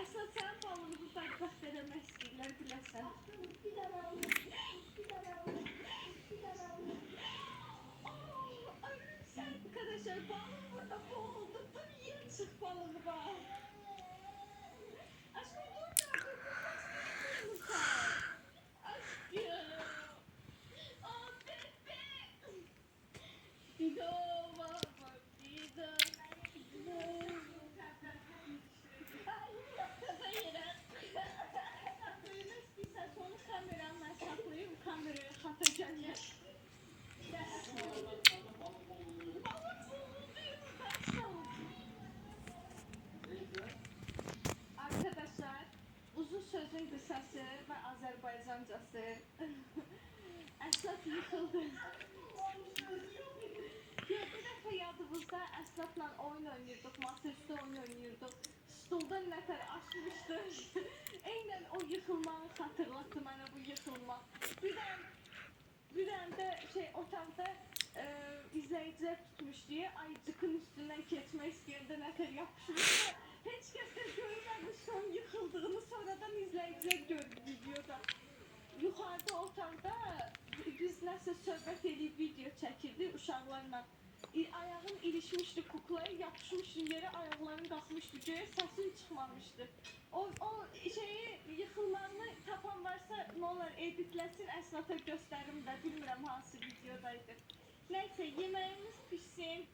Əsla sənin balını bu bədbəxt eləmək istəyirlər, biləsən. Arkadaşlar balım burada boğuldu. Dur yeni çık balını bak. Aşkım dur da kurtulmak istemiyorum sen. Aşkım. Aa bebe. Dido baba Dido. Ay kaza yere. Söylemek istiyorsan sonu kameramla saklayayım. Kameraya atacağım ya. Arkadaşlar uzun sözün kısası ve Azerbaycancası Əslat yıkıldı. Bir dəfə yadımızda Əslatla oyun oynuyorduk, masaüstü oyun oynuyorduk. Stuldan nətər açmışdı. Eynən o yıkılmağı hatırlattı mənə bu yıkılma. Bir də otaqda izləyicilər tutmuş diye ayıcıkın üstünden keçmək istəyəndə nətər yapışmışdı. Heç kəs də görməmiş son yıkıldığını sonradan izləyicilər gördü videoda. Yuxarıda otaqda biz nəsə söhbət edib video çəkirdi uşaqlarla. Ayağım ilişmişdi kuklaya, yapışmışdı yere, ayaqlarım qalxmışdı göyə, səsim çıxmamışdı. O şeyi yıkılmağını tapan varsa ne olur editləsin, Əslata göstərim də, bilmirəm hansı videodaydı. Neyse yemeğimiz pişsin.